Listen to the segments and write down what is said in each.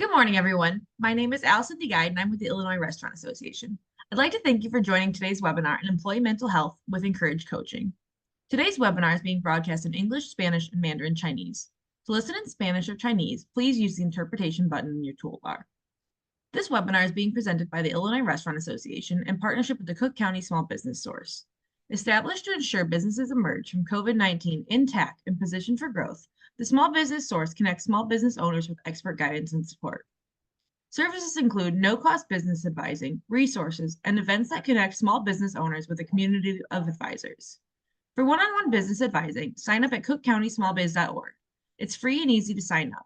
Good morning, everyone. My name is Allison DeGuide, and I'm with the Illinois Restaurant Association. I'd like to thank you for joining today's webinar on employee mental health with Encourage Coaching. Today's webinar is being broadcast in English, Spanish, and Mandarin Chinese. To listen in Spanish or Chinese, please use the interpretation button in your toolbar. This webinar is being presented by the Illinois Restaurant Association in partnership with the Cook County Small Business Source. Established to ensure businesses emerge from COVID-19 intact and positioned for growth, the Small Business Source connects small business owners with expert guidance and support. Services include no-cost business advising, resources, and events that connect small business owners with a community of advisors. For one-on-one business advising, sign up at cookcountysmallbiz.org. It's free and easy to sign up.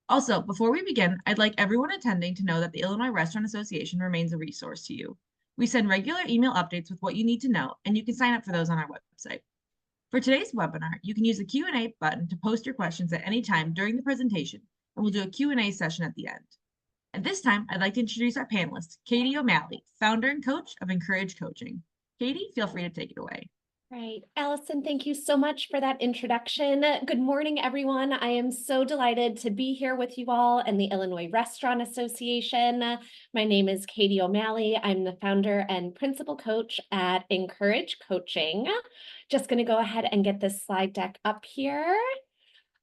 Also, before we begin, I'd like everyone attending to know that the Illinois Restaurant Association remains a resource to you. We send regular email updates with what you need to know, and you can sign up for those on our website. For today's webinar, you can use the Q&A button to post your questions at any time during the presentation, and we'll do a Q&A session at the end. At this time, I'd like to introduce our panelist, Katie O'Malley, founder and coach of Encourage Coaching. Katie, feel free to take it away. Right. Allison, thank you so much for that introduction. Good morning, everyone. I am so delighted to be here with you all and the Illinois Restaurant Association. My name is Katie O'Malley. I'm the founder and principal coach at Encourage Coaching. Just going to go ahead and get this slide deck up here.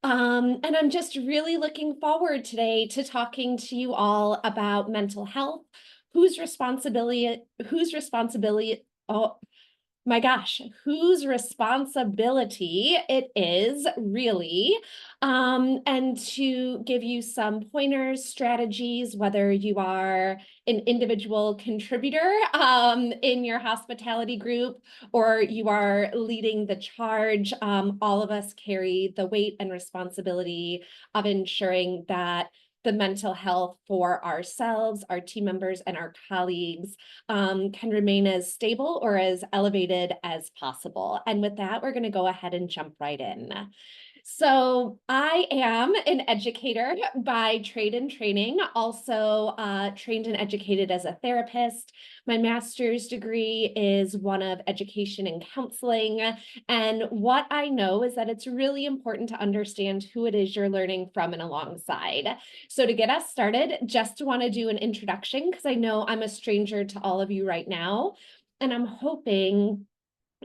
And I'm just really looking forward today to talking to you all about mental health, whose responsibility, whose responsibility it is really, and to give you some pointers, strategies, whether you are an individual contributor in your hospitality group or you are leading the charge. All of us carry the weight and responsibility of ensuring that the mental health for ourselves, our team members, and our colleagues can remain as stable or as elevated as possible. And with that, we're going to go ahead and jump right in. So I am an educator by trade and training, also trained and educated as a therapist. My master's degree is one of education and counseling. And what I know is that it's really important to understand who it is you're learning from and alongside. So to get us started, just want to do an introduction because I know I'm a stranger to all of you right now. And I'm hoping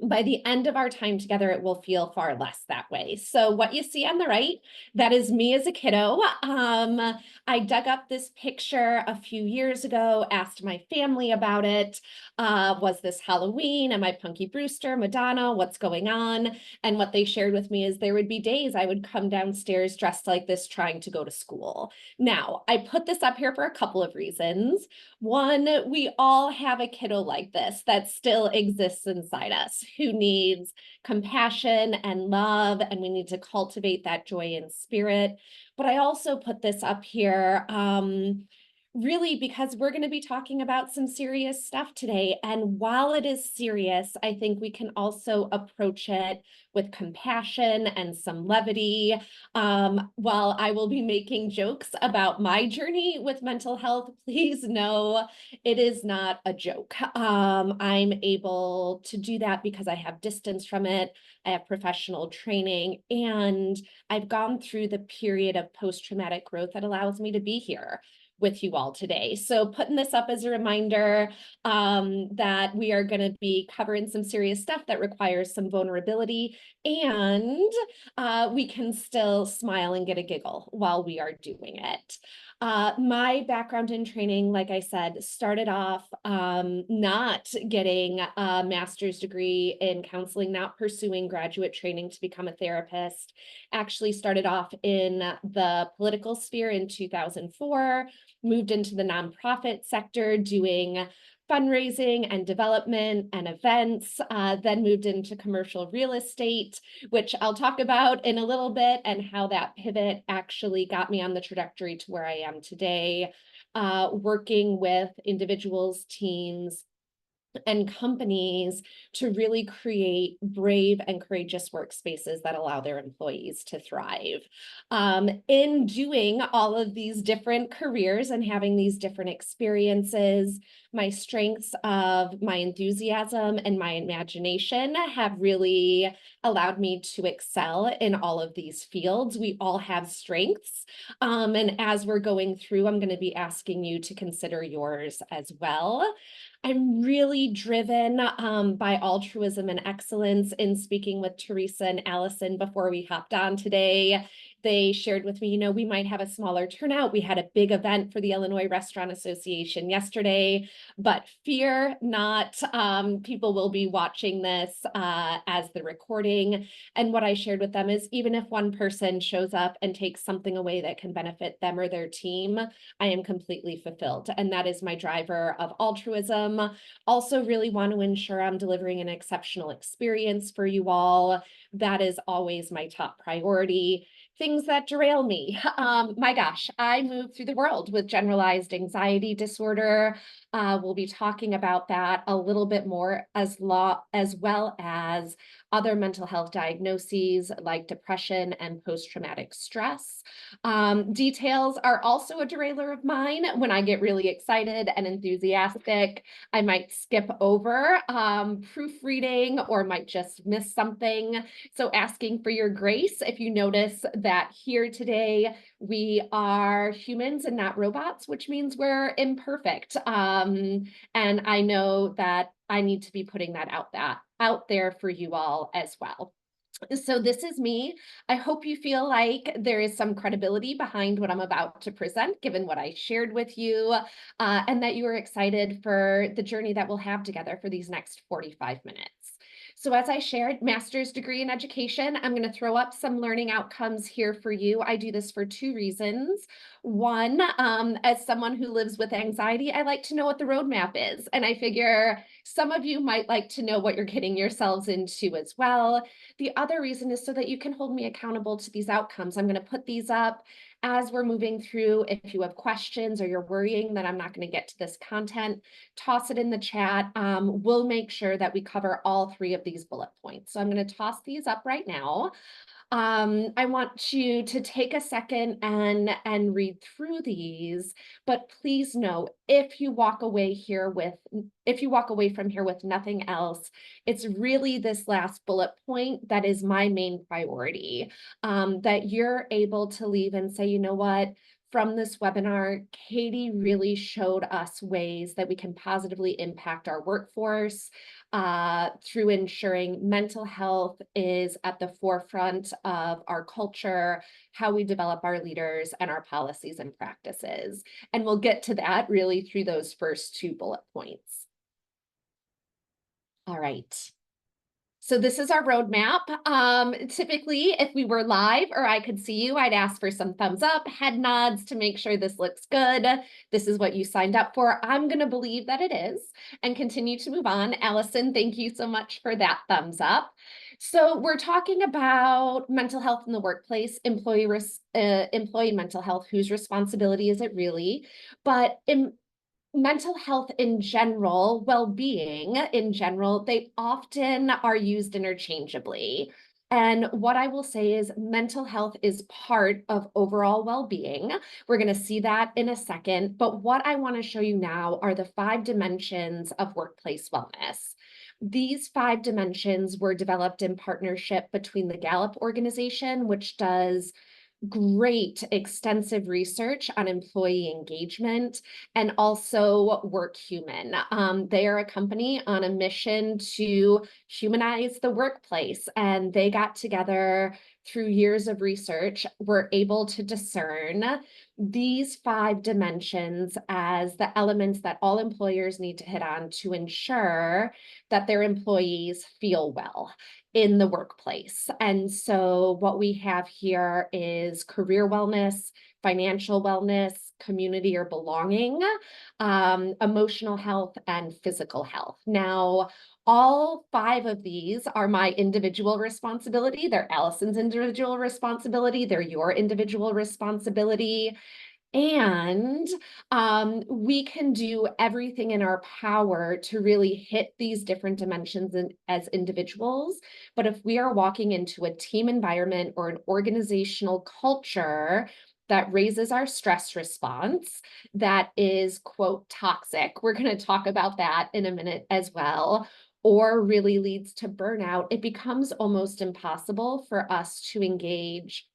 by the end of our time together, it will feel far less that way. So what you see on the right, that is me as a kiddo. I dug up this picture a few years ago, asked my family about it. Was this Halloween? Am I Punky Brewster, Madonna? What's going on? And what they shared with me is there would be days I would come downstairs dressed like this, trying to go to school. Now, I put this up here for a couple of reasons. One, we all have a kiddo like this that still exists inside us, who needs compassion and love, and we need to cultivate that joy and spirit. But I also put this up here really because we're going to be talking about some serious stuff today. And while it is serious, I think we can also approach it with compassion and some levity. While I will be making jokes about my journey with mental health, please know it is not a joke. I'm able to do that because I have distance from it. I have professional training, and I've gone through the period of post-traumatic growth that allows me to be here with you all today. So putting this up as a reminder that we are going to be covering some serious stuff that requires some vulnerability, and we can still smile and get a giggle while we are doing it. My background in training, like I said, started off not getting a master's degree in counseling, not pursuing graduate training to become a therapist. Actually started off in the political sphere in 2004, moved into the nonprofit sector doing fundraising and development and events, then moved into commercial real estate, which I'll talk about in a little bit, and how that pivot actually got me on the trajectory to where I am today, working with individuals, teams, and companies to really create brave and courageous workspaces that allow their employees to thrive. In doing all of these different careers and having these different experiences, My strengths of my enthusiasm and my imagination have really allowed me to excel in all of these fields. We all have strengths. And as we're going through, I'm going to be asking you to consider yours as well. I'm really driven by altruism and excellence. In speaking with Teresa and Allison before we hopped on today, they shared with me, we might have a smaller turnout. We had a big event for the Illinois Restaurant Association yesterday, but fear not. People will be watching this as the recording. And what I shared with them is even if one person shows up and takes something away that can benefit them or their team, I am completely fulfilled. And that is my driver of altruism. Also, really want to ensure I'm delivering an exceptional experience for you all. That is always my top priority. Things that derail me. My gosh, I move through the world with generalized anxiety disorder. We'll be talking about that a little bit more as well as other mental health diagnoses like depression and post-traumatic stress. Details are also a derailer of mine. When I get really excited and enthusiastic, I might skip over proofreading or might just miss something. So asking for your grace if you notice that here today we are humans and not robots, which means we're imperfect. And I know that I need to be putting that out there for you all as well. So this is me. I hope you feel like there is some credibility behind what I'm about to present, given what I shared with you, and that you are excited for the journey that we'll have together for these next 45 minutes. So as I shared, master's degree in education, I'm going to throw up some learning outcomes here for you. I do this for two reasons. One, as someone who lives with anxiety, I like to know what the roadmap is. And I figure some of you might like to know what you're getting yourselves into as well. The other reason is so that you can hold me accountable to these outcomes. I'm going to put these up as we're moving through. If you have questions or you're worrying that I'm not going to get to this content, toss it in the chat. We'll make sure that we cover all three of these bullet points. So I'm going to toss these up right now. I want you to take a second and read through these, but please know if you walk away from here with nothing else, it's really this last bullet point that is my main priority. That you're able to leave and say, you know what? From this webinar, Katie really showed us ways that we can positively impact our workforce through ensuring mental health is at the forefront of our culture, how we develop our leaders and our policies and practices. And we'll get to that really through those first two bullet points. All right. So this is our roadmap. Typically, if we were live or I could see you, I'd ask for some thumbs up, head nods to make sure this looks good. This is what you signed up for. I'm going to believe that it is and continue to move on. Allison, thank you so much for that thumbs up. So we're talking about mental health in the workplace, employee mental health. Whose responsibility is it really? But mental health in general, well-being in general, they often are used interchangeably. And what I will say is mental health is part of overall well-being. We're going to see that in a second. But what I want to show you now are the 5 dimensions of workplace wellness. These 5 dimensions were developed in partnership between the Gallup organization, which does great extensive research on employee engagement, and also WorkHuman. They are a company on a mission to humanize the workplace, and they got together through years of research, were able to discern these 5 dimensions as the elements that all employers need to hit on to ensure that their employees feel well in the workplace. And so what we have here is career wellness, financial wellness, community or belonging, emotional health, and physical health. Now, all 5 of these are my individual responsibility. They're Allison's individual responsibility. They're your individual responsibility. And we can do everything in our power to really hit these different dimensions as individuals. But if we are walking into a team environment or an organizational culture that raises our stress response, that is, quote, toxic. We're going to talk about that in a minute as well, or really leads to burnout, it becomes almost impossible for us to engage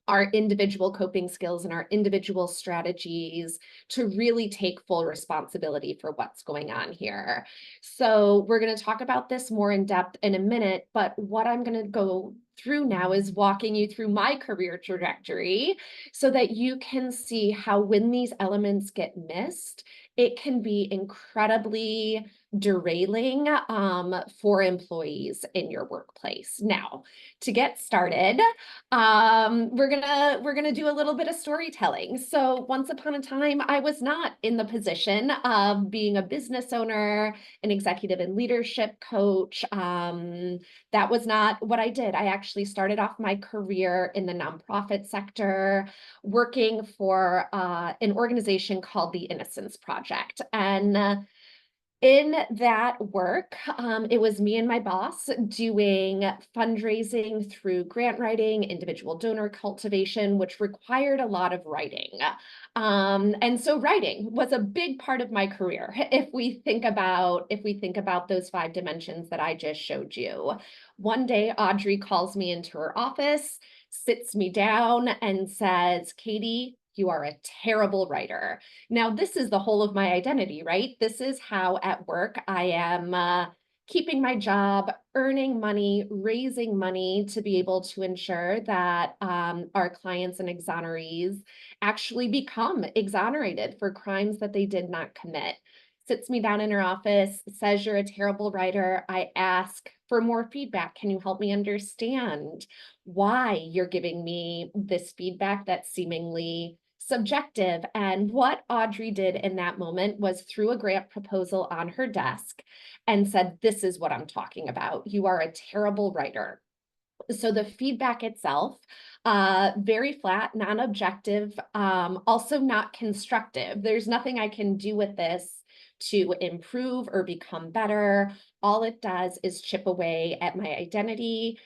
our individual coping skills and our individual strategies to really take full responsibility for what's going on here. So we're going to talk about this more in depth in a minute, but what I'm going to go through now is walking you through my career trajectory so that you can see how when these elements get missed, it can be incredibly derailing for employees in your workplace. Now, to get started, we're gonna do a little bit of storytelling. So once upon a time, I was not in the position of being a business owner, an executive and leadership coach. That was not what I did. I actually started off my career in the nonprofit sector, working for an organization called the Innocence Project. And in that work, it was me and my boss doing fundraising through grant writing, individual donor cultivation, which required a lot of writing. And so writing was a big part of my career. If we think about those 5 dimensions that I just showed you. One day, Audrey calls me into her office, sits me down, and says, "Katie, you are a terrible writer." Now, this is the whole of my identity, right? This is how at work I am keeping my job, earning money, raising money to be able to ensure that our clients and exonerees actually become exonerated for crimes that they did not commit. Sits me down in her office, says, "You're a terrible writer." I ask for more feedback. Can you help me understand why you're giving me this feedback that's seemingly subjective? And what Audrey did in that moment was threw a grant proposal on her desk and said, "This is what I'm talking about. You are a terrible writer." So the feedback itself, very flat, non-objective, also not constructive. There's nothing I can do with this to improve or become better. All it does is chip away at my identity,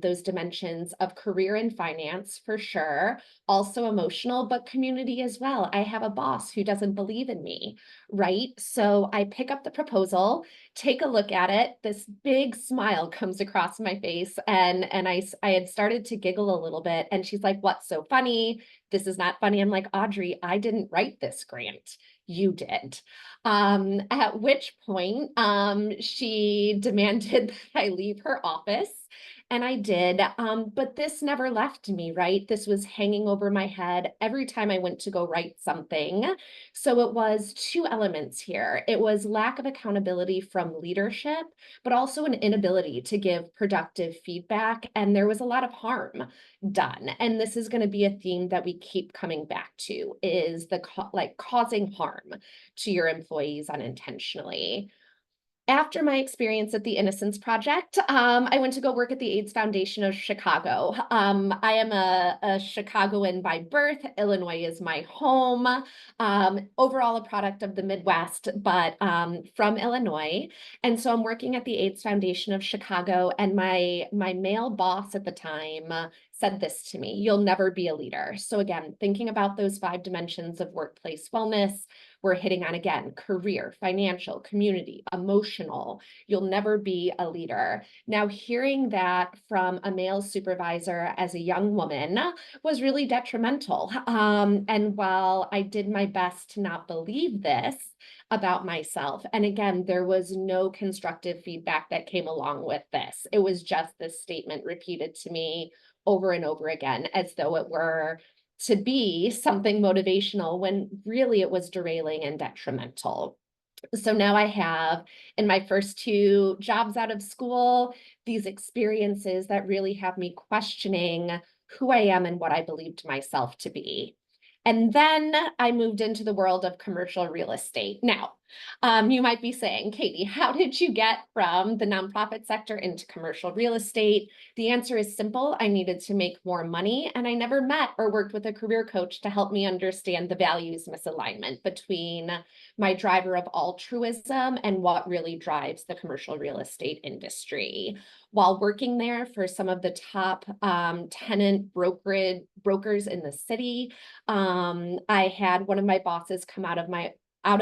those dimensions of career and finance for sure, also emotional, but community as well. I have a boss who doesn't believe in me, right? So I pick up the proposal, take a look at it. This big smile comes across my face, and I had started to giggle a little bit, and she's like, "What's so funny? This is not funny." I'm like, "Audrey, I didn't write this grant. You did." At which point, she demanded that I leave her office. And I did, but this never left me, right? This was hanging over my head every time I went to go write something. So it was 2 elements here. It was lack of accountability from leadership, but also an inability to give productive feedback. And there was a lot of harm done. And this is going to be a theme that we keep coming back to, is the causing harm to your employees unintentionally. After my experience at the Innocence Project, I went to go work at the AIDS Foundation of Chicago. I am a Chicagoan by birth. Illinois is my home. Overall, a product of the Midwest, but from Illinois. And so I'm working at the AIDS Foundation of Chicago, and my male boss at the time said this to me: "You'll never be a leader." So again, thinking about those 5 dimensions of workplace wellness, we're hitting on again: career, financial, community, emotional. You'll never be a leader. Now, hearing that from a male supervisor as a young woman was really detrimental. And while I did my best to not believe this about myself, and again, there was no constructive feedback that came along with this. It was just this statement repeated to me over and over again, as though it were to be something motivational, when really it was derailing and detrimental. So now I have, in my first 2 jobs out of school, these experiences that really have me questioning who I am and what I believed myself to be. And then I moved into the world of commercial real estate. Now, You might be saying, Katie, how did you get from the nonprofit sector into commercial real estate? The answer is simple. I needed to make more money, and I never met or worked with a career coach to help me understand the values misalignment between my driver of altruism and what really drives the commercial real estate industry. While working there for some of the top tenant brokers in the city, I had one of my bosses come out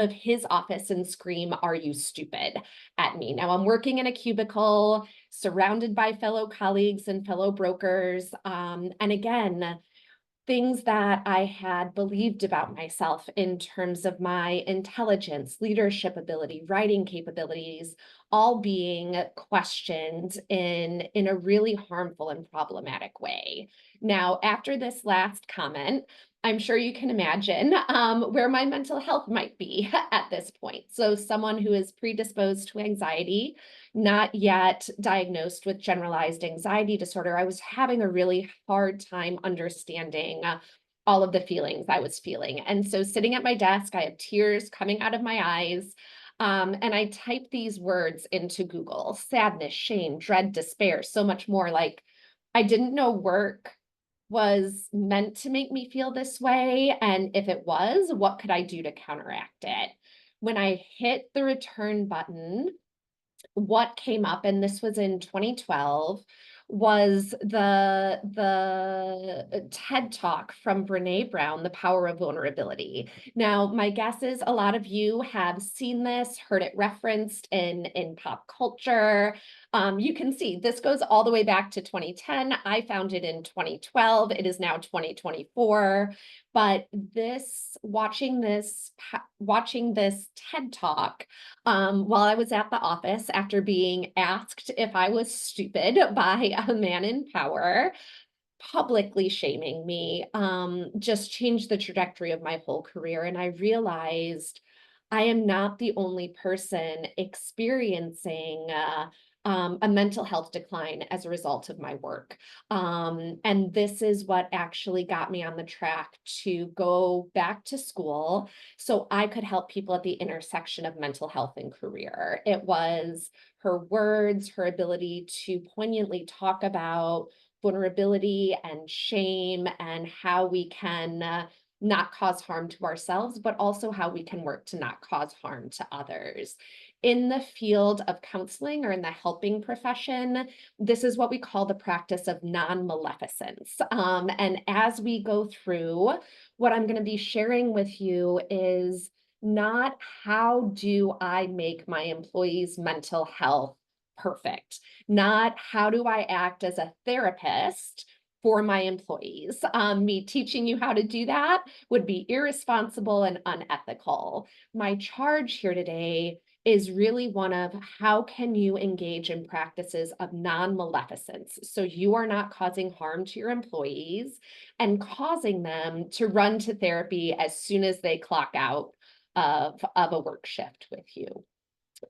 of his office and scream, "Are you stupid?" at me. Now I'm working in a cubicle, surrounded by fellow colleagues and fellow brokers. And again, things that I had believed about myself in terms of my intelligence, leadership ability, writing capabilities, all being questioned in a really harmful and problematic way. Now, after this last comment, I'm sure you can imagine where my mental health might be at this point. So, someone who is predisposed to anxiety, not yet diagnosed with generalized anxiety disorder, I was having a really hard time understanding all of the feelings I was feeling. And so, sitting at my desk, I have tears coming out of my eyes. And I typed these words into Google: sadness, shame, dread, despair, so much more. Like, I didn't know work was meant to make me feel this way. And if it was, what could I do to counteract it? When I hit the return button, what came up, and this was in 2012, was the TED Talk from Brene Brown, The Power of Vulnerability. Now, my guess is a lot of you have seen this, heard it referenced in pop culture. You can see this goes all the way back to 2010. I found it in 2012. It is now 2024. But watching this TED Talk while I was at the office after being asked if I was stupid by a man in power, publicly shaming me, just changed the trajectory of my whole career. And I realized I am not the only person experiencing a mental health decline as a result of my work. And this is what actually got me on the track to go back to school so I could help people at the intersection of mental health and career. It was her words, her ability to poignantly talk about vulnerability and shame and how we can not cause harm to ourselves, but also how we can work to not cause harm to others. In the field of counseling or in the helping profession, this is what we call the practice of non-maleficence. And as we go through, what I'm going to be sharing with you is not how do I make my employees' mental health perfect, not how do I act as a therapist for my employees. Me teaching you how to do that would be irresponsible and unethical. My charge here today is really one of how can you engage in practices of non-maleficence so you are not causing harm to your employees and causing them to run to therapy as soon as they clock out of a work shift with you.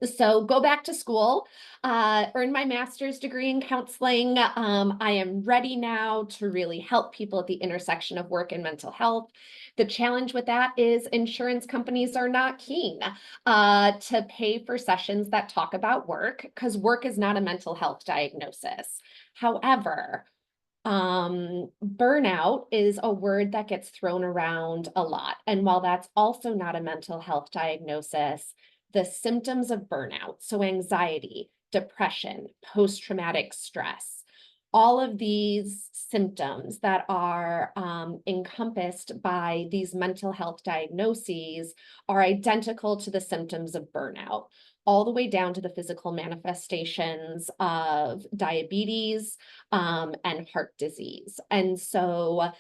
So go back to school, earn my master's degree in counseling. I am ready now to really help people at the intersection of work and mental health. The challenge with that is insurance companies are not keen to pay for sessions that talk about work because work is not a mental health diagnosis. However, burnout is a word that gets thrown around a lot. And while that's also not a mental health diagnosis, the symptoms of burnout, so anxiety, depression, post-traumatic stress, all of these symptoms that are encompassed by these mental health diagnoses are identical to the symptoms of burnout, all the way down to the physical manifestations of diabetes and heart disease. And so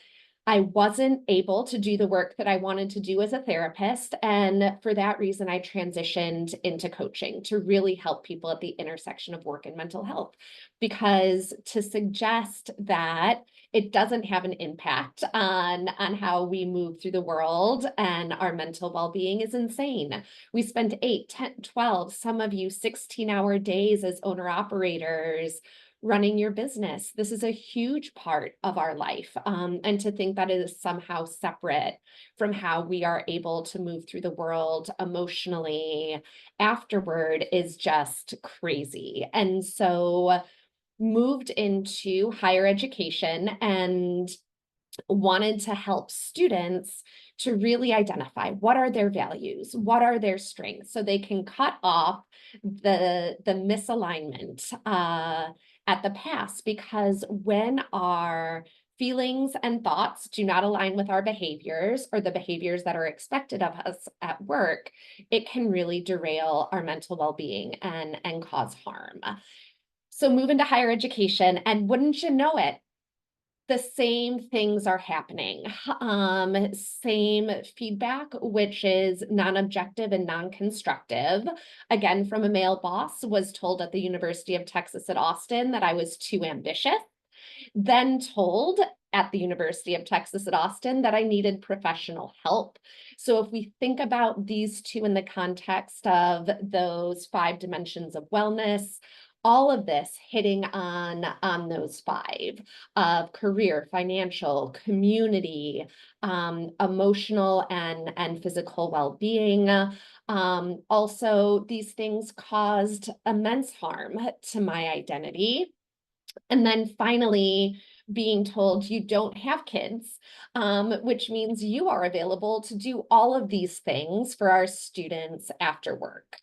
I wasn't able to do the work that I wanted to do as a therapist. And for that reason, I transitioned into coaching to really help people at the intersection of work and mental health. Because to suggest that it doesn't have an impact on how we move through the world and our mental well-being is insane. We spend 8, 10, 12, some of you 16-hour days as owner operators running your business. This is a huge part of our life. And to think that it is somehow separate from how we are able to move through the world emotionally afterward is just crazy. And so moved into higher education and wanted to help students to really identify what are their values, what are their strengths, so they can cut off the misalignment at the pass. Because when our feelings and thoughts do not align with our behaviors or the behaviors that are expected of us at work, it can really derail our mental well-being and cause harm. So move into higher education, and wouldn't you know it, the same things are happening. Same feedback, which is non-objective and non-constructive. Again, from a male boss, was told at the University of Texas at Austin that I was too ambitious. Then told at the University of Texas at Austin that I needed professional help. So if we think about these two in the context of those 5 dimensions of wellness, all of this hitting on those 5 of career, financial, community, emotional and physical well-being. Also, these things caused immense harm to my identity. And then finally, being told you don't have kids, which means you are available to do all of these things for our students after work.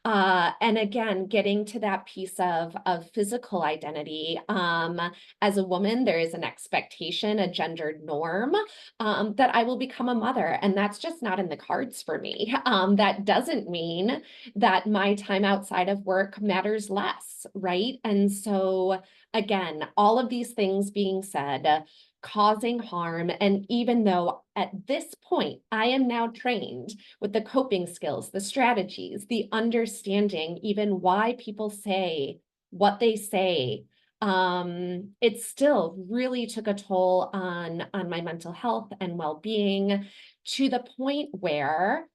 And again, getting to that piece of physical identity. As a woman, there is an expectation, a gendered norm, that I will become a mother, and that's just not in the cards for me. That doesn't mean that my time outside of work matters less, right? And so again, all of these things being said, causing harm. And even though at this point, I am now trained with the coping skills, the strategies, the understanding, even why people say what they say, it still really took a toll on my mental health and well-being, to the point where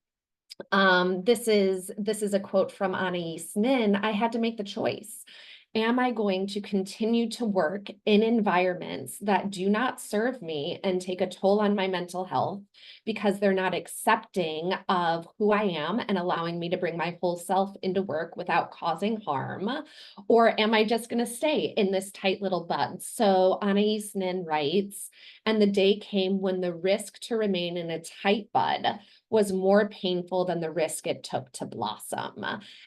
this is a quote from Anais Nin. I had to make the choice. Am I going to continue to work in environments that do not serve me and take a toll on my mental health because they're not accepting of who I am and allowing me to bring my whole self into work without causing harm? Or am I just going to stay in this tight little bud? So Anais Nin writes, and the day came when the risk to remain in a tight bud was more painful than the risk it took to blossom.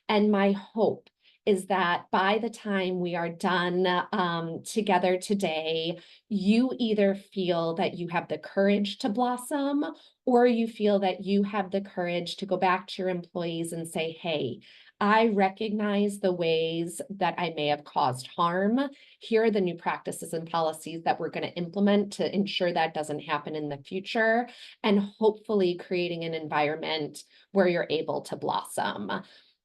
And my hope is that by the time we are done together today, you either feel that you have the courage to blossom, or you feel that you have the courage to go back to your employees and say, hey, I recognize the ways that I may have caused harm. Here are the new practices and policies that we're going to implement to ensure that doesn't happen in the future, and hopefully creating an environment where you're able to blossom.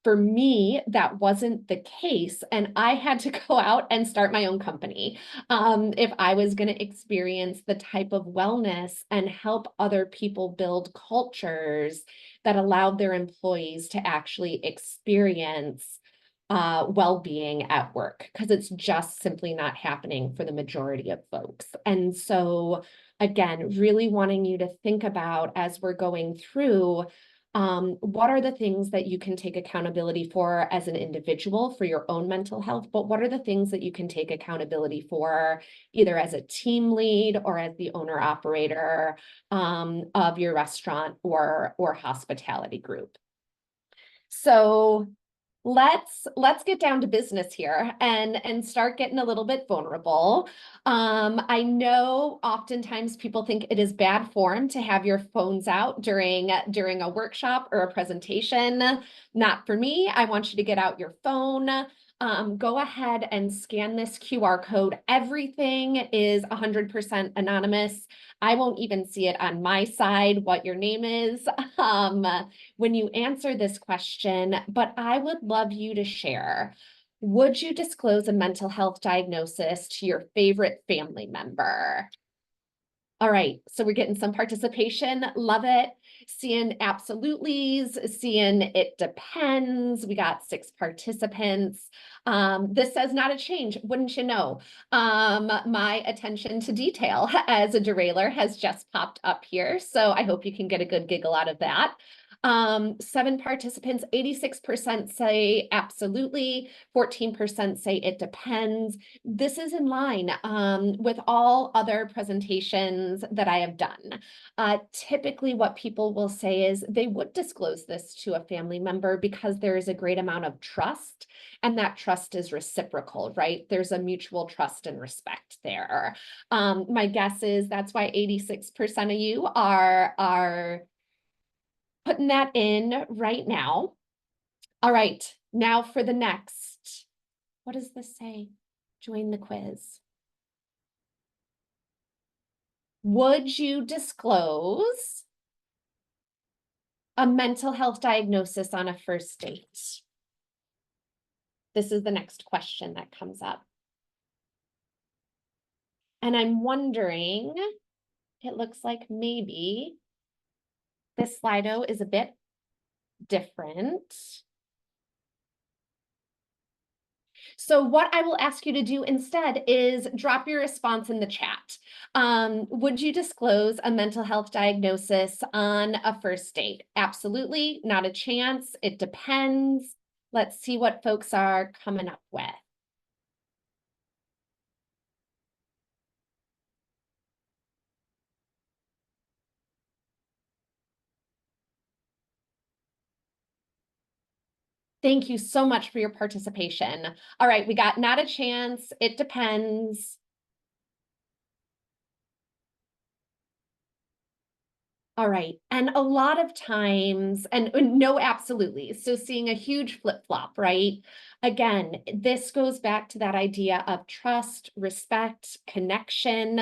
For me, that wasn't the case, and I had to go out and start my own company if I was going to experience the type of wellness and help other people build cultures that allowed their employees to actually experience well-being at work, because it's just simply not happening for the majority of folks. And so, again, really wanting you to think about, as we're going through, what are the things that you can take accountability for as an individual for your own mental health, but what are the things that you can take accountability for either as a team lead or as the owner operator of your restaurant or hospitality group? So let's get down to business here and start getting a little bit vulnerable. I know oftentimes people think it is bad form to have your phones out during a workshop or a presentation. Not for me. I want you to get out your phone. Go ahead and scan this QR code. Everything is 100% anonymous. I won't even see it on my side what your name is when you answer this question, but I would love you to share. Would you disclose a mental health diagnosis to your favorite family member? All right, so we're getting some participation. Love it. Seeing absolutelys, seeing it depends. We got 6 participants. This says not a change, wouldn't you know? My attention to detail as a derailer has just popped up here, so I hope you can get a good giggle out of that. 7 participants, 86% say absolutely, 14% say it depends. This is in line with all other presentations that I have done. Typically, what people will say is they would disclose this to a family member because there is a great amount of trust, and that trust is reciprocal, right? There's a mutual trust and respect there. My guess is that's why 86% of you are putting that in right now. All right, now for the next. What does this say? Join the quiz. Would you disclose a mental health diagnosis on a first date? This is the next question that comes up. And I'm wondering, it looks like maybe this Slido is a bit different. So what I will ask you to do instead is drop your response in the chat. Would you disclose a mental health diagnosis on a first date? Absolutely, not a chance. It depends. Let's see what folks are coming up with. Thank you so much for your participation. All right, we got not a chance. It depends. All right. And a lot of times, and no, absolutely. So seeing a huge flip-flop, right? Again, this goes back to that idea of trust, respect, connection.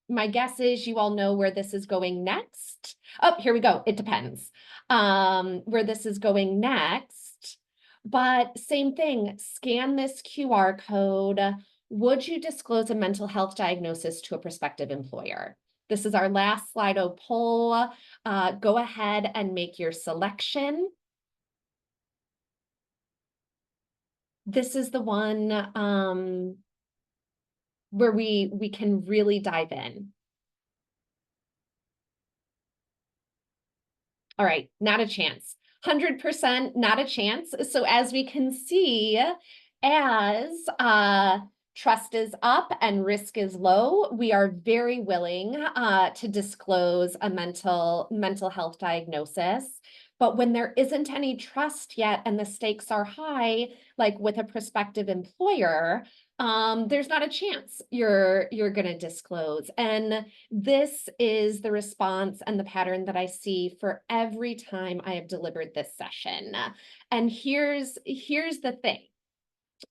My guess is you all know where this is going next. Oh, here we go. It depends where this is going next. But same thing, scan this QR code. Would you disclose a mental health diagnosis to a prospective employer? This is our last Slido poll. Go ahead and make your selection. This is the one where we can really dive in. All right, not a chance. 100% not a chance. So as we can see, as trust is up and risk is low, we are very willing to disclose a mental health diagnosis. But when there isn't any trust yet and the stakes are high, like with a prospective employer, there's not a chance you're going to disclose. And this is the response and the pattern that I see for every time I have delivered this session. And here's the thing.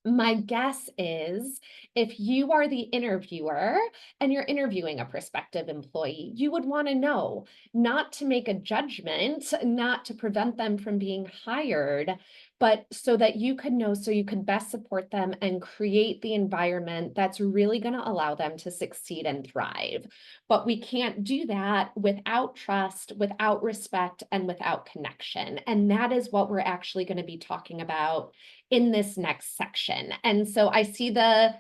My guess is if you are the interviewer and you're interviewing a prospective employee, you would want to know, not to make a judgment, not to prevent them from being hired, but so that you could know, so you could best support them and create the environment that's really going to allow them to succeed and thrive. But we can't do that without trust, without respect, and without connection. And that is what we're actually going to be talking about in this next section. And so I see the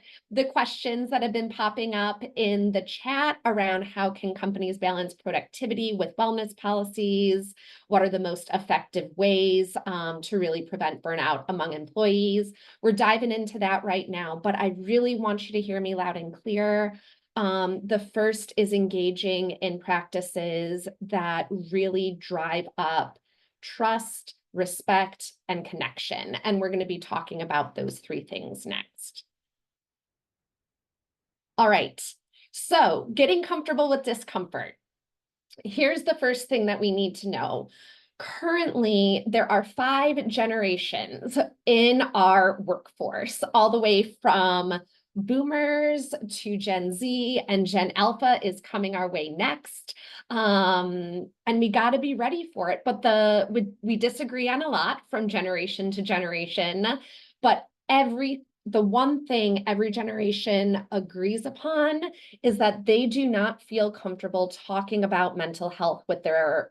questions that have been popping up in the chat around how can companies balance productivity with wellness policies? What are the most effective ways to really prevent burnout among employees? We're diving into that right now, but I really want you to hear me loud and clear. The first is engaging in practices that really drive up trust, respect, and connection. And we're going to be talking about those 3 things next. All right, so getting comfortable with discomfort. Here's the first thing that we need to know. Currently, there are 5 generations in our workforce, all the way from boomers to Gen Z, and Gen Alpha is coming our way next. And we got to be ready for it. But we disagree on a lot from generation to generation, but every the one thing every generation agrees upon is that they do not feel comfortable talking about mental health with their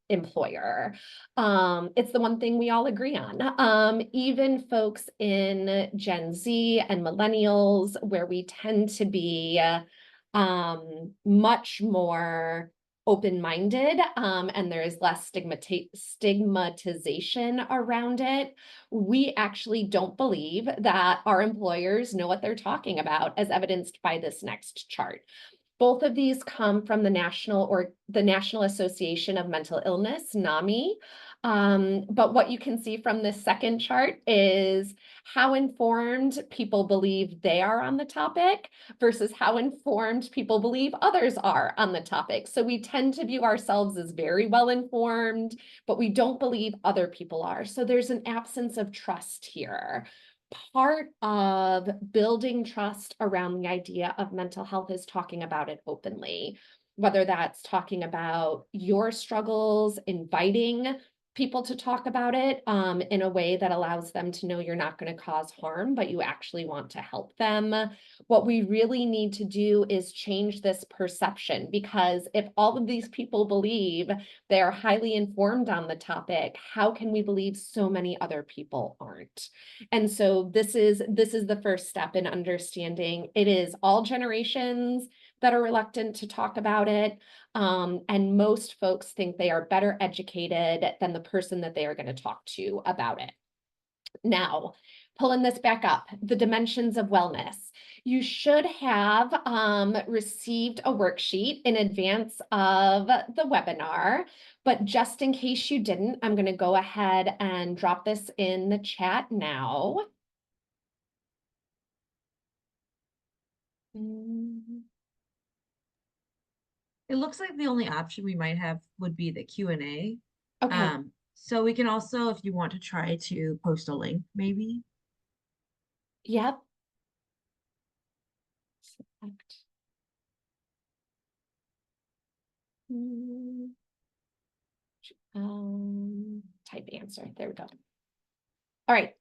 employer. It's the one thing we all agree on. Even folks in Gen Z and millennials, where we tend to be much more open-minded, and there is less stigmatization around it. We actually don't believe that our employers know what they're talking about, as evidenced by this next chart. Both of these come from the National Association of Mental Illness, NAMI. But what you can see from this second chart is how informed people believe they are on the topic versus how informed people believe others are on the topic. So we tend to view ourselves as very well informed, but we don't believe other people are. So there's an absence of trust here. Part of building trust around the idea of mental health is talking about it openly, whether that's talking about your struggles, inviting people to talk about it in a way that allows them to know you're not going to cause harm, but you actually want to help them. What we really need to do is change this perception, because if all of these people believe they're highly informed on the topic, how can we believe so many other people aren't? And so this is the first step in understanding it is all generations that are reluctant to talk about it. And most folks think they are better educated than the person that they are going to talk to about it. Now, pulling this back up, the dimensions of wellness. You should have received a worksheet in advance of the webinar, but just in case you didn't, I'm going to go ahead and drop this in the chat now. It looks like the only option we might have would be the Q&A. Okay. So we can also, if you want to try to post a link, maybe. Yep. Select. Type answer. There we go. All right.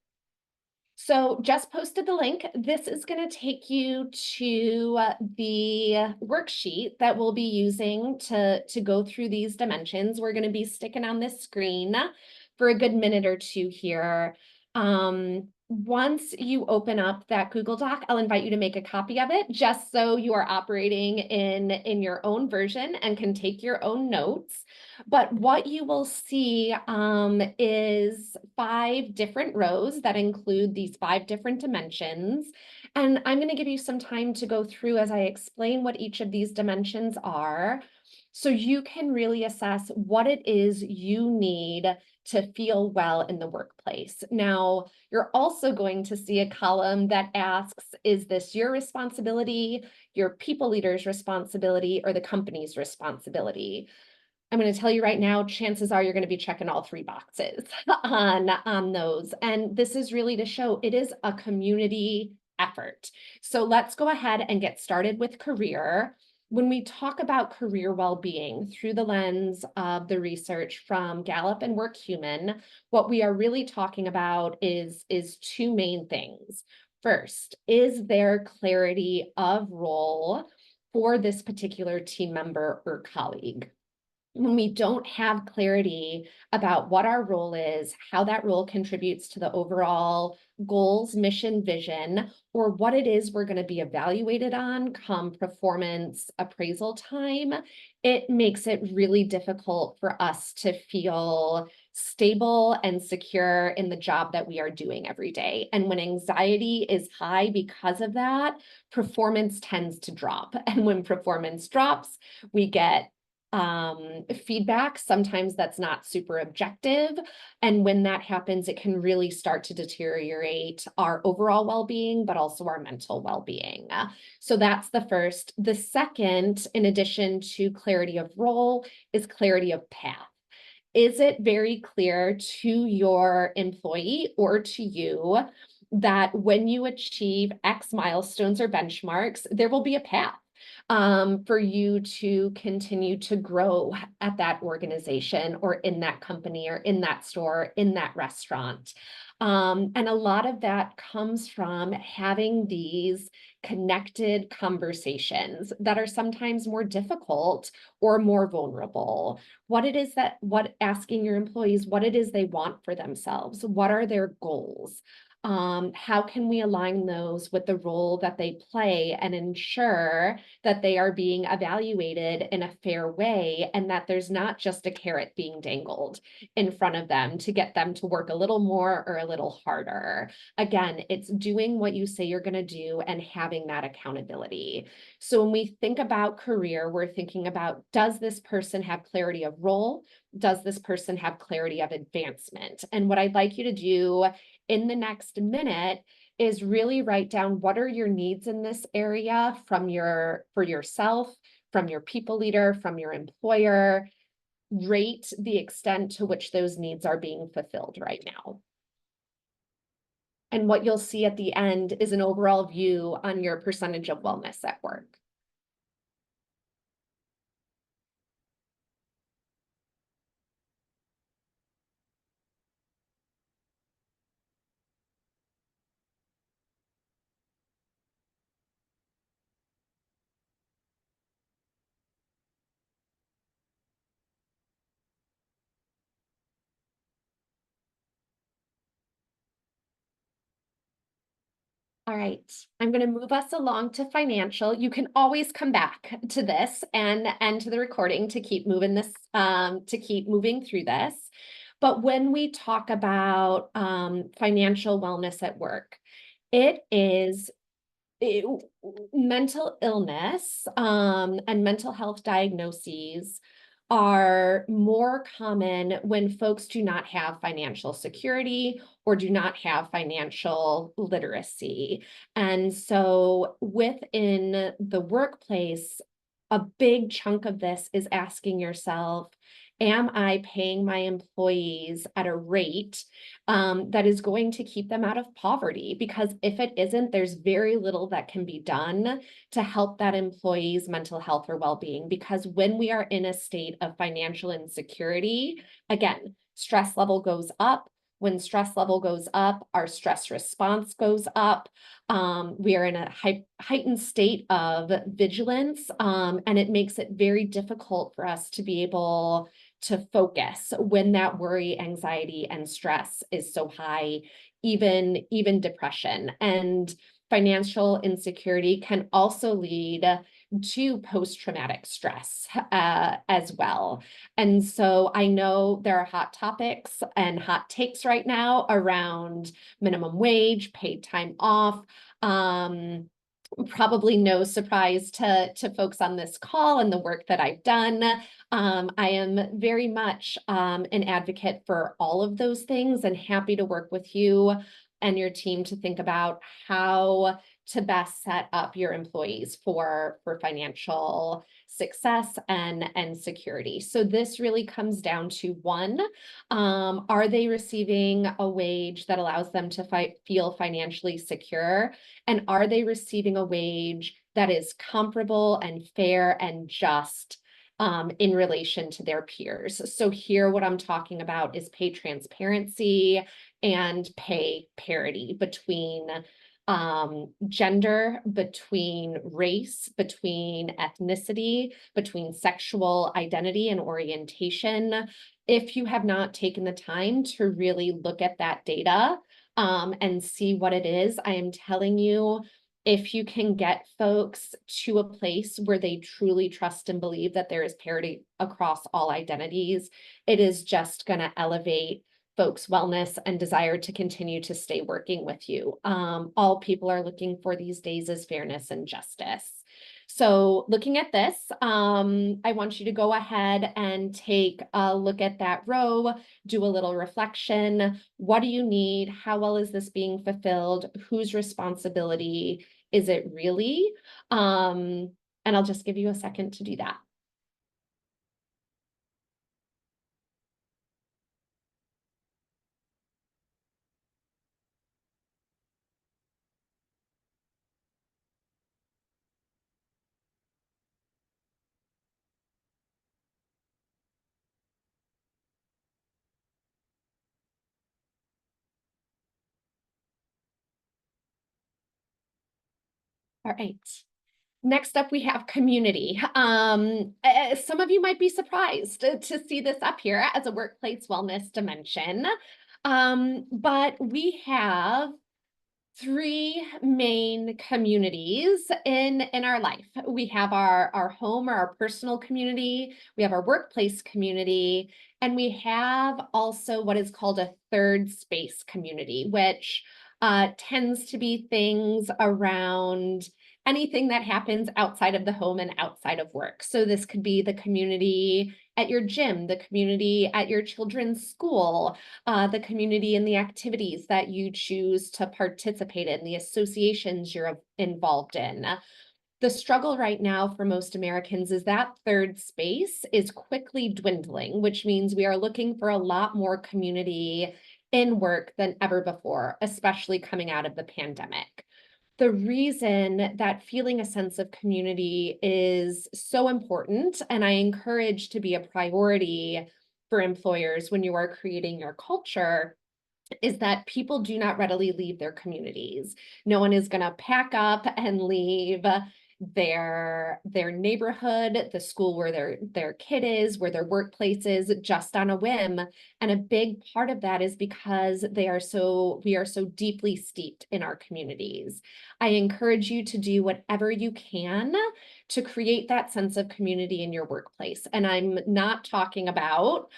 So just posted the link. This is going to take you to the worksheet that we'll be using to go through these dimensions. We're going to be sticking on this screen for a good minute or two here. Once you open up that Google Doc, I'll invite you to make a copy of it, just so you are operating in your own version and can take your own notes. But what you will see is 5 different rows that include these 5 different dimensions. And I'm going to give you some time to go through as I explain what each of these dimensions are, so you can really assess what it is you need to feel well in the workplace. Now, you're also going to see a column that asks, is this your responsibility, your people leader's responsibility, or the company's responsibility? I'm going to tell you right now, chances are you're going to be checking all 3 boxes on those. And this is really to show it is a community effort. So let's go ahead and get started with career. When we talk about career well-being through the lens of the research from Gallup and WorkHuman, what we are really talking about is 2 main things. First, is there clarity of role for this particular team member or colleague? When we don't have clarity about what our role is, how that role contributes to the overall goals, mission, vision, or what it is we're going to be evaluated on come performance appraisal time, it makes it really difficult for us to feel stable and secure in the job that we are doing every day. And when anxiety is high because of that, performance tends to drop. And when performance drops, we get feedback. Sometimes that's not super objective. And when that happens, it can really start to deteriorate our overall well-being, but also our mental well-being. So that's the first. The second, in addition to clarity of role, is clarity of path. Is it very clear to your employee or to you that when you achieve X milestones or benchmarks, there will be a path? for you to continue to grow at that organization or in that company or in that store, in that restaurant. And a lot of that comes from having these connected conversations that are sometimes more difficult or more vulnerable. What asking your employees what it is they want for themselves, what are their goals? How can we align those with the role that they play and ensure that they are being evaluated in a fair way and that there's not just a carrot being dangled in front of them to get them to work a little more or a little harder. Again, it's doing what you say you're going to do and having that accountability. So when we think about career, we're thinking about, does this person have clarity of role? Does this person have clarity of advancement? And what I'd like you to do in the next minute is really write down what are your needs in this area for yourself, from your people leader, from your employer. Rate the extent to which those needs are being fulfilled right now. And what you'll see at the end is an overall view on your percentage of wellness at work. All right, I'm going to move us along to financial. You can always come back to this and to the recording to keep moving this, to keep moving through this. But when we talk about financial wellness at work, it is mental illness and mental health diagnoses are more common when folks do not have financial security or do not have financial literacy. And so within the workplace, a big chunk of this is asking yourself, am I paying my employees at a rate that is going to keep them out of poverty? Because if it isn't, there's very little that can be done to help that employee's mental health or well-being. Because when we are in a state of financial insecurity, again, stress level goes up. When stress level goes up, our stress response goes up. We are in a heightened state of vigilance, and it makes it very difficult for us to be able to focus when that worry, anxiety, and stress is so high, even depression. And financial insecurity can also lead to post-traumatic stress as well. And so I know there are hot topics and hot takes right now around minimum wage, paid time off. Probably no surprise to folks on this call and the work that I've done. I am very much an advocate for all of those things and happy to work with you and your team to think about how to best set up your employees for financial success and security. So this really comes down to one, are they receiving a wage that allows them to feel financially secure? And are they receiving a wage that is comparable and fair and just in relation to their peers? So here, what I'm talking about is pay transparency and pay parity between gender, between race, between ethnicity, between sexual identity and orientation. If you have not taken the time to really look at that data and see what it is, I am telling you, if you can get folks to a place where they truly trust and believe that there is parity across all identities, it is just going to elevate folks' wellness and desire to continue to stay working with you. All people are looking for these days is fairness and justice. So looking at this, I want you to go ahead and take a look at that row, do a little reflection. What do you need? How well is this being fulfilled? Whose responsibility is it really? And I'll just give you a second to do that. All right. Next up, we have community. Some of you might be surprised to see this up here as a workplace wellness dimension. But we have three main communities in our life. We have our home or our personal community, we have our workplace community, and we have also what is called a third space community, which tends to be things around anything that happens outside of the home and outside of work. So this could be the community at your gym, the community at your children's school, the community and the activities that you choose to participate in, the associations you're involved in. The struggle right now for most Americans is that third space is quickly dwindling, which means we are looking for a lot more community in work than ever before, especially coming out of the pandemic. The reason that feeling a sense of community is so important, and I encourage to be a priority for employers when you are creating your culture, is that people do not readily leave their communities. No one is going to pack up and leave their neighborhood, the school where their kid is, where their workplace is, just on a whim. And a big part of that is because we are so deeply steeped in our communities. I encourage you to do whatever you can to create that sense of community in your workplace. And I'm not talking about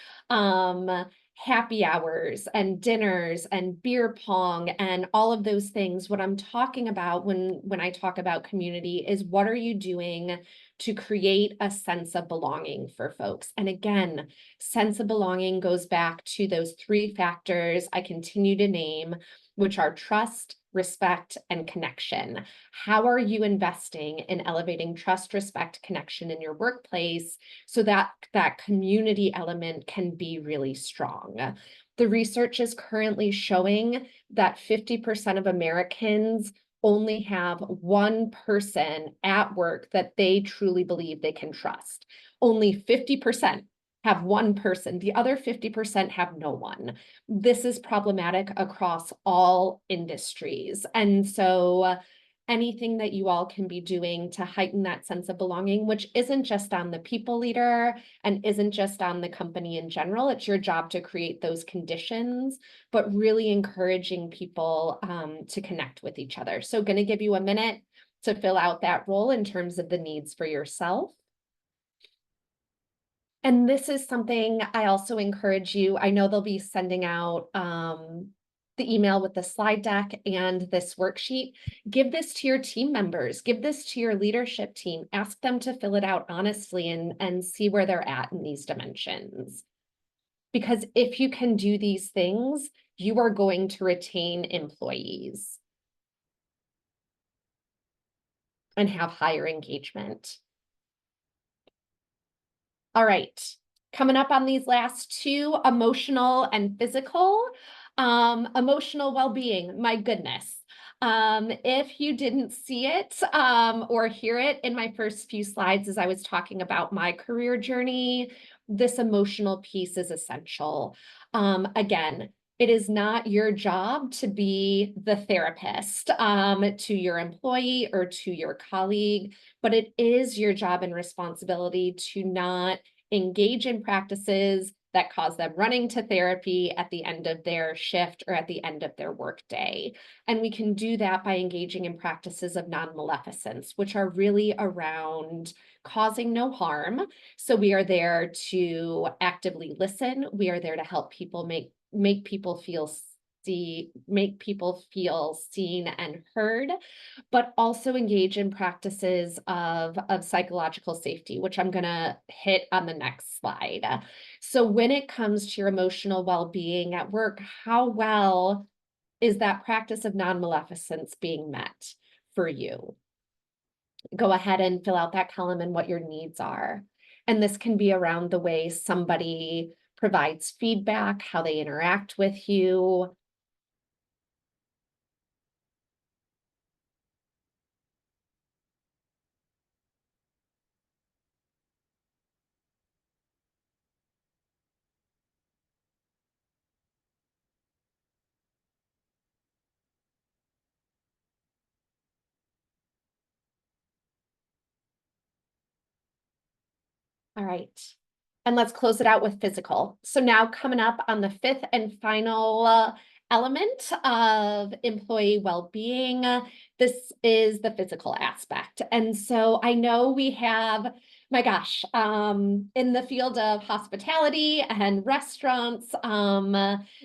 happy hours and dinners and beer pong and all of those things. What I'm talking about when I talk about community is, what are you doing to create a sense of belonging for folks? And again, sense of belonging goes back to those three factors I continue to name, which are trust, respect, and connection. How are you investing in elevating trust, respect, connection in your workplace so that that community element can be really strong? The research is currently showing that 50% of Americans only have one person at work that they truly believe they can trust. Only 50% have one person. The other 50% have no one. This is problematic across all industries. And so anything that you all can be doing to heighten that sense of belonging, which isn't just on the people leader and isn't just on the company in general, it's your job to create those conditions, but really encouraging people to connect with each other. So going to give you a minute to fill out that role in terms of the needs for yourself. And this is something I also encourage you. I know they'll be sending out the email with the slide deck and this worksheet. Give this to your team members, give this to your leadership team, ask them to fill it out honestly and see where they're at in these dimensions. Because if you can do these things, you are going to retain employees and have higher engagement. All right, coming up on these last two, emotional and physical. Emotional well-being, my goodness. If you didn't see it or hear it in my first few slides as I was talking about my career journey, this emotional piece is essential. Again, it is not your job to be the therapist to your employee or to your colleague, but it is your job and responsibility to not engage in practices that cause them running to therapy at the end of their shift or at the end of their workday. And we can do that by engaging in practices of non-maleficence, which are really around causing no harm. So we are there to actively listen. We are there to help people make people feel seen and heard, but also engage in practices of psychological safety, which I'm going to hit on the next slide. So when it comes to your emotional well-being at work, how well is that practice of non-maleficence being met for you? Go ahead and fill out that column and what your needs are. And this can be around the way somebody provides feedback, how they interact with you. All right. And let's close it out with physical. So now coming up on the fifth and final element of employee well-being, this is the physical aspect. And so I know we have, my gosh, in the field of hospitality and restaurants,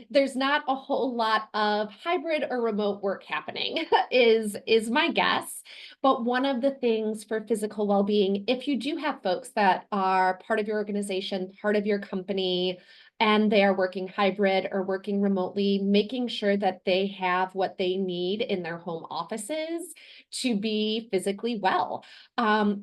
there's not a whole lot of hybrid or remote work happening, is my guess. But one of the things for physical well-being, if you do have folks that are part of your organization, part of your company, and they are working hybrid or working remotely, making sure that they have what they need in their home offices to be physically well.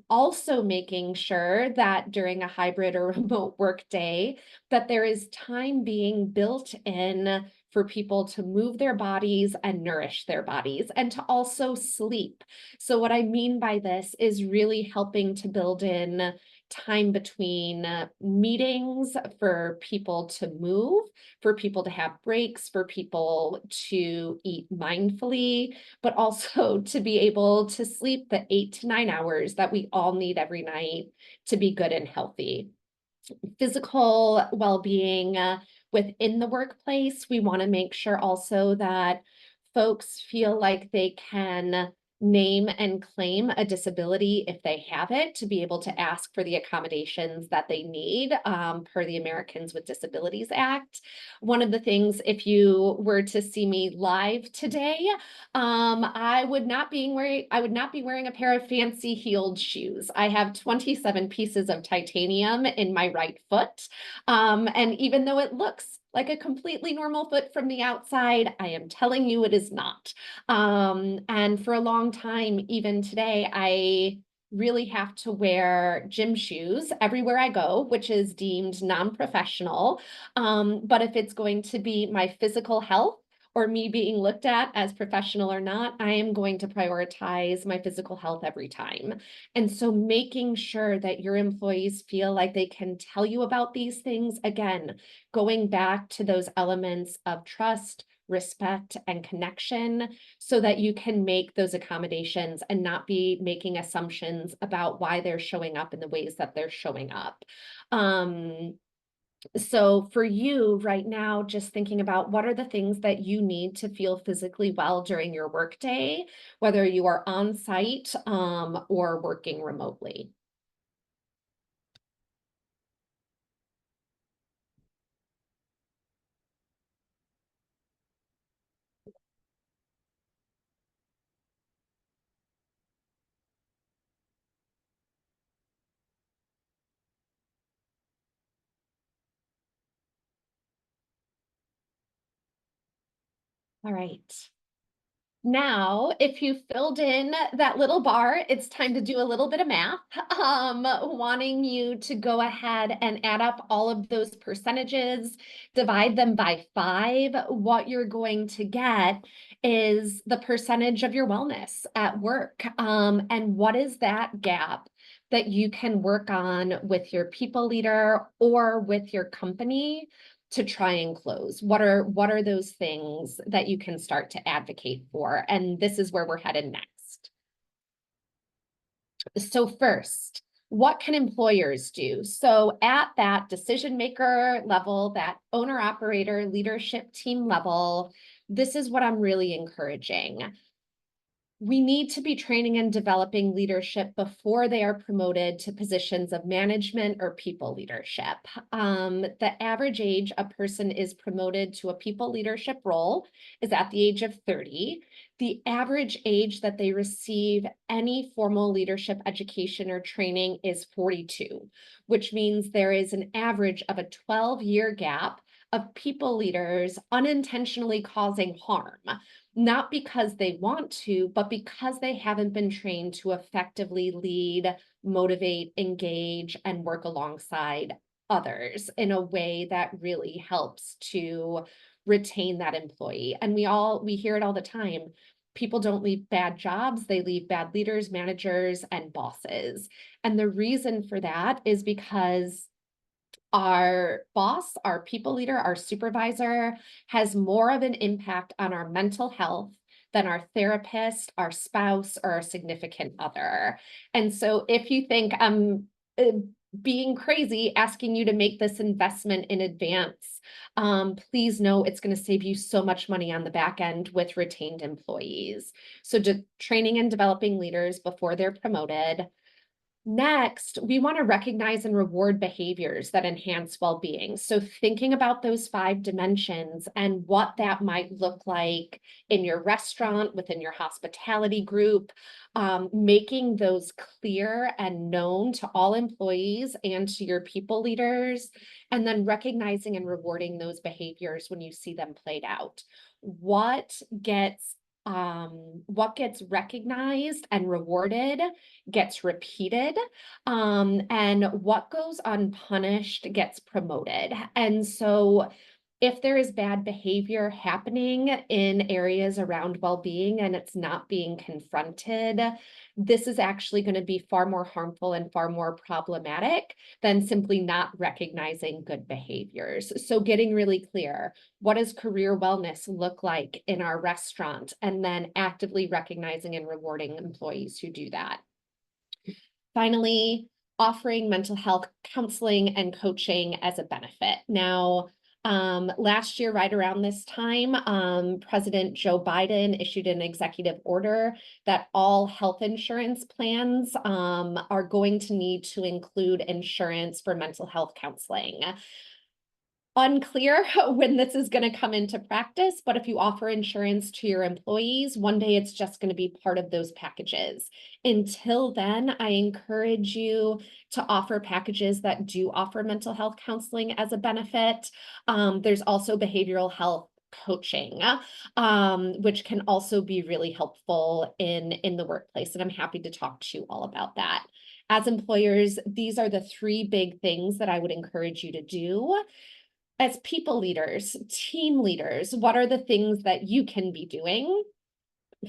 Also making sure that during a hybrid or remote work day, that there is time being built in for people to move their bodies and nourish their bodies and to also sleep. So what I mean by this is really helping to build in time between meetings for people to move, for people to have breaks, for people to eat mindfully, but also to be able to sleep the 8 to 9 hours that we all need every night to be good and healthy. Physical well-being within the workplace, we want to make sure also that folks feel like they can name and claim a disability if they have it, to be able to ask for the accommodations that they need per the Americans with Disabilities Act. One of the things, if you were to see me live today, I would not be wearing a pair of fancy heeled shoes. I have 27 pieces of titanium in my right foot. And even though it looks like a completely normal foot from the outside, I am telling you it is not. And for a long time, even today, I really have to wear gym shoes everywhere I go, which is deemed non-professional. But if it's going to be my physical health, or me being looked at as professional or not, I am going to prioritize my physical health every time. And so making sure that your employees feel like they can tell you about these things, again, going back to those elements of trust, respect, and connection, so that you can make those accommodations and not be making assumptions about why they're showing up in the ways that they're showing up. So for you right now, just thinking about what are the things that you need to feel physically well during your workday, whether you are on site or working remotely. All right. Now, if you filled in that little bar, it's time to do a little bit of math. Wanting you to go ahead and add up all of those percentages, divide them by 5. What you're going to get is the percentage of your wellness at work. And what is that gap that you can work on with your people leader or with your company to try and close? What are those things that you can start to advocate for? And this is where we're headed next. So first, what can employers do? So at that decision maker level, that owner operator leadership team level, this is what I'm really encouraging. We need to be training and developing leadership before they are promoted to positions of management or people leadership. The average age a person is promoted to a people leadership role is at the age of 30. The average age that they receive any formal leadership education or training is 42, which means there is an average of a 12-year gap of people leaders unintentionally causing harm, not because they want to, but because they haven't been trained to effectively lead, motivate, engage, and work alongside others in a way that really helps to retain that employee. And we hear it all the time. People don't leave bad jobs, they leave bad leaders, managers, and bosses. And the reason for that is because our boss, our people leader, our supervisor has more of an impact on our mental health than our therapist, our spouse, or our significant other. And so if you think being crazy asking you to make this investment in advance. Please know it's going to save you so much money on the back end with retained employees. So just training and developing leaders before they're promoted. Next, we want to recognize and reward behaviors that enhance well-being. So thinking about those 5 dimensions and what that might look like in your restaurant, within your hospitality group, making those clear and known to all employees and to your people leaders, and then recognizing and rewarding those behaviors when you see them played out. What gets recognized and rewarded gets repeated, and what goes unpunished gets promoted. And so if there is bad behavior happening in areas around well-being and it's not being confronted, this is actually going to be far more harmful and far more problematic than simply not recognizing good behaviors. So getting really clear, what does career wellness look like in our restaurant? And then actively recognizing and rewarding employees who do that. Finally, offering mental health counseling and coaching as a benefit. Now, last year, right around this time, President Joe Biden issued an executive order that all health insurance plans are going to need to include insurance for mental health counseling. Unclear when this is going to come into practice, but if you offer insurance to your employees, one day it's just going to be part of those packages. Until then, I encourage you to offer packages that do offer mental health counseling as a benefit. There's also behavioral health coaching, which can also be really helpful in the workplace. And I'm happy to talk to you all about that. As employers, these are the 3 big things that I would encourage you to do. As people leaders, team leaders, what are the things that you can be doing?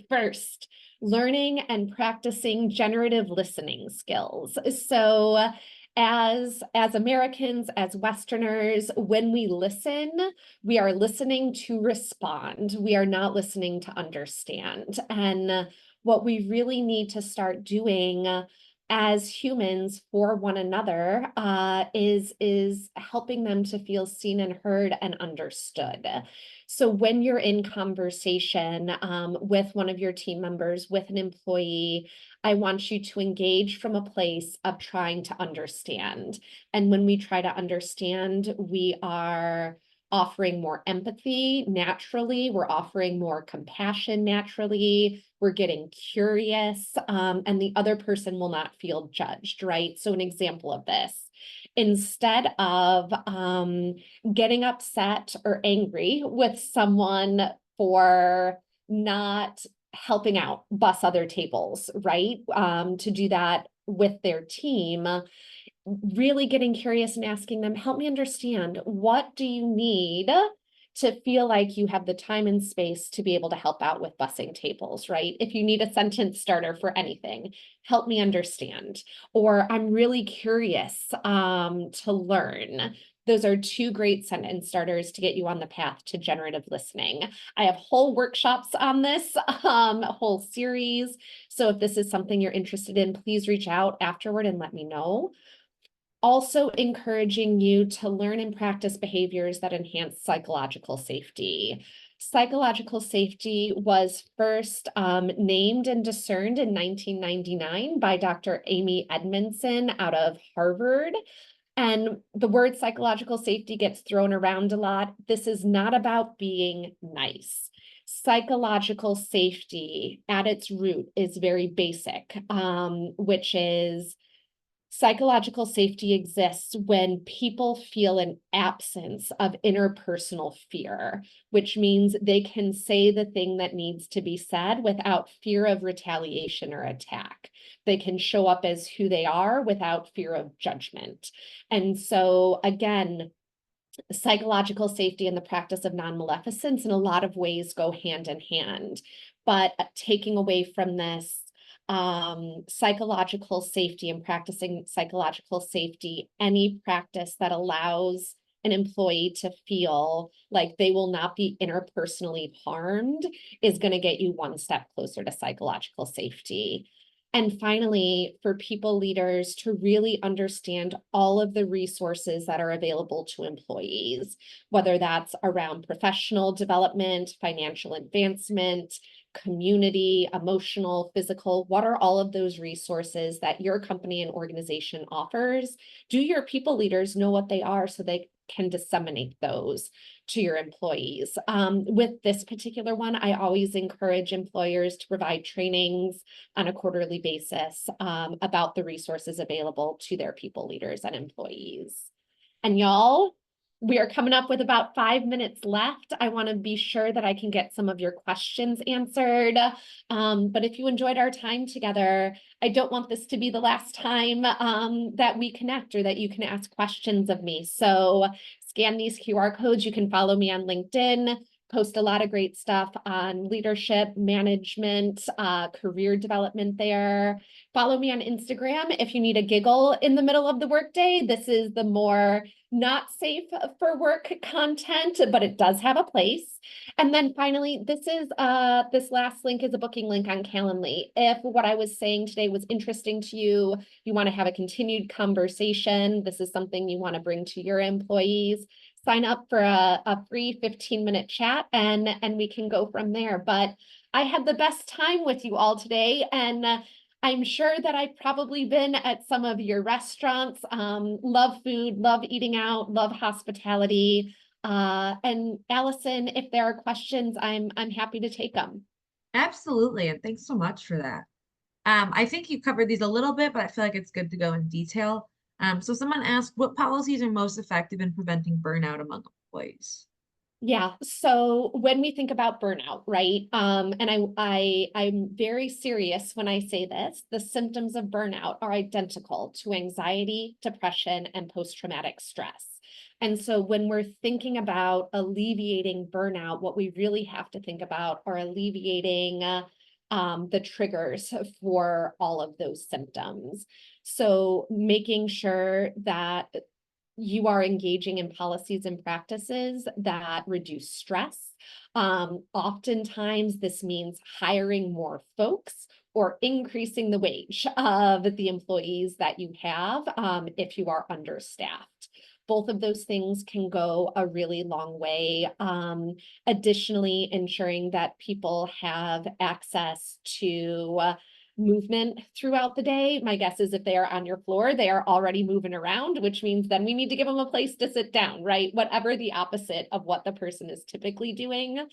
First, learning and practicing generative listening skills. So as Americans, as Westerners, when we listen, we are listening to respond. We are not listening to understand. And what we really need to start doing as humans for one another is helping them to feel seen and heard and understood. So when you're in conversation with one of your team members, with an employee, I want you to engage from a place of trying to understand. And when we try to understand, we are offering more empathy naturally. We're offering more compassion naturally. We're getting curious, and the other person will not feel judged, right? So an example of this, instead of getting upset or angry with someone for not helping out bus other tables, right? To do that with their team, really getting curious and asking them, help me understand, what do you need to feel like you have the time and space to be able to help out with busing tables, right? If you need a sentence starter for anything, help me understand. Or I'm really curious to learn. Those are 2 great sentence starters to get you on the path to generative listening. I have whole workshops on this, a whole series. So if this is something you're interested in, please reach out afterward and let me know. Also encouraging you to learn and practice behaviors that enhance psychological safety. Psychological safety was first named and discerned in 1999 by Dr. Amy Edmondson out of Harvard. And the word psychological safety gets thrown around a lot. This is not about being nice. Psychological safety at its root is very basic, which is psychological safety exists when people feel an absence of interpersonal fear, which means they can say the thing that needs to be said without fear of retaliation or attack. They can show up as who they are without fear of judgment. And so, again, psychological safety and the practice of non-maleficence in a lot of ways go hand in hand. But taking away from this, psychological safety and practicing psychological safety, any practice that allows an employee to feel like they will not be interpersonally harmed is going to get you one step closer to psychological safety. And finally, for people leaders to really understand all of the resources that are available to employees, whether that's around professional development, financial advancement, community, emotional, physical. What are all of those resources that your company and organization offers? Do your people leaders know what they are so they can disseminate those to your employees? With this particular one, I always encourage employers to provide trainings on a quarterly basis about the resources available to their people leaders and employees. And y'all, we are coming up with about 5 minutes left. I want to be sure that I can get some of your questions answered. But if you enjoyed our time together, I don't want this to be the last time that we connect or that you can ask questions of me. So scan these QR codes. You can follow me on LinkedIn, post a lot of great stuff on leadership, management, career development there. Follow me on Instagram if you need a giggle in the middle of the workday. This is the more not safe for work content, but it does have a place. And then finally, this last link is a booking link on Calendly. If what I was saying today was interesting to you, you want to have a continued conversation, this is something you want to bring to your employees, sign up for a free 15-minute chat and we can go from there. But I had the best time with you all today, and I'm sure that I've probably been at some of your restaurants. Love food, love eating out, love hospitality. And Allison, if there are questions, I'm happy to take them. Absolutely. And thanks so much for that. I think you covered these a little bit, but I feel like it's good to go in detail. So someone asked, what policies are most effective in preventing burnout among employees? Yeah. So when we think about burnout, right? And I'm very serious when I say this, the symptoms of burnout are identical to anxiety, depression, and post-traumatic stress. And so when we're thinking about alleviating burnout, what we really have to think about are alleviating the triggers for all of those symptoms. So making sure that you are engaging in policies and practices that reduce stress. Oftentimes, this means hiring more folks or increasing the wage of the employees that you have if you are understaffed. Both of those things can go a really long way. Additionally, ensuring that people have access to movement throughout the day. My guess is if they are on your floor, they are already moving around, which means then we need to give them a place to sit down, right? Whatever the opposite of what the person is typically doing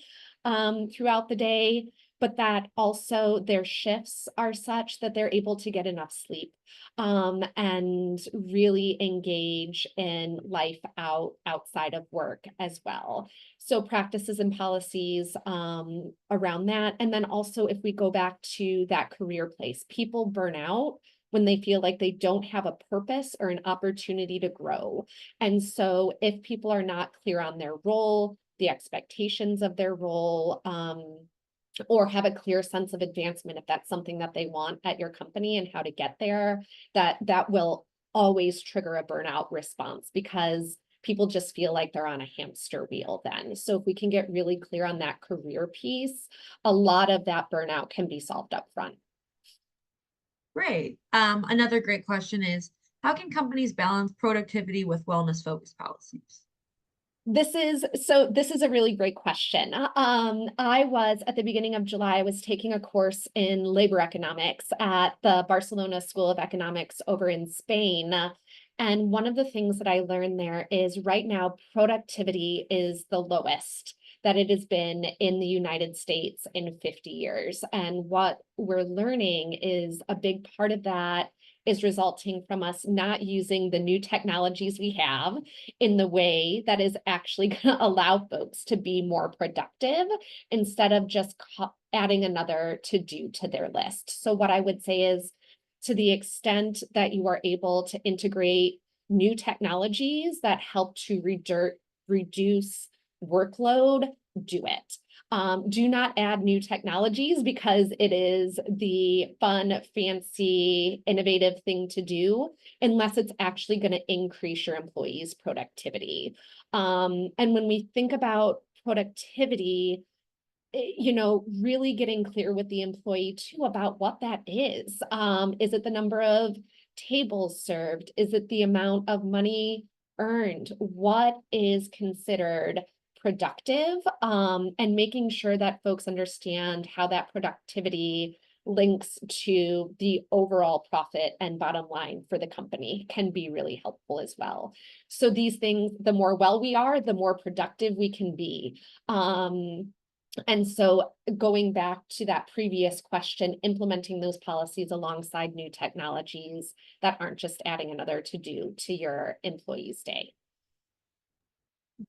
throughout the day, but that also their shifts are such that they're able to get enough sleep and really engage in life outside of work as well. So practices and policies around that. And then also if we go back to that career place, people burn out when they feel like they don't have a purpose or an opportunity to grow. And so if people are not clear on their role, the expectations of their role, or have a clear sense of advancement, if that's something that they want at your company and how to get there, that will always trigger a burnout response because people just feel like they're on a hamster wheel then. So if we can get really clear on that career piece, a lot of that burnout can be solved up front. Great. Another great question is, how can companies balance productivity with wellness-focused policies? This is a really great question. I was at the beginning of July, I was taking a course in labor economics at the Barcelona School of Economics over in Spain. And one of the things that I learned there is right now productivity is the lowest that it has been in the United States in 50 years. And what we're learning is a big part of that is resulting from us not using the new technologies we have in the way that is actually going to allow folks to be more productive instead of just adding another to do to their list. So what I would say is, to the extent that you are able to integrate new technologies that help to reduce workload, do it. Do not add new technologies because it is the fun, fancy, innovative thing to do unless it's actually going to increase your employees' productivity. And when we think about productivity, really getting clear with the employee too about what that is. Is it the number of tables served? Is it the amount of money earned? What is considered productive? And making sure that folks understand how that productivity links to the overall profit and bottom line for the company can be really helpful as well. So these things, the more well we are, the more productive we can be. And so going back to that previous question, implementing those policies alongside new technologies that aren't just adding another to-do to your employee's day.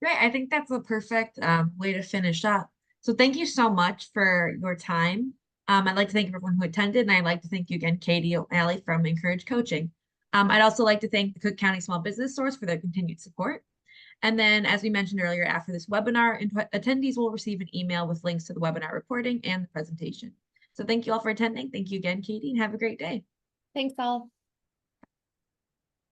Great. I think that's a perfect way to finish up. So thank you so much for your time. I'd like to thank everyone who attended, and I'd like to thank you again, Katie O'Malley from Encourage Coaching. I'd also like to thank the Cook County Small Business Source for their continued support. And then, as we mentioned earlier, after this webinar, attendees will receive an email with links to the webinar recording and the presentation. So thank you all for attending. Thank you again, Katie, and have a great day. Thanks all.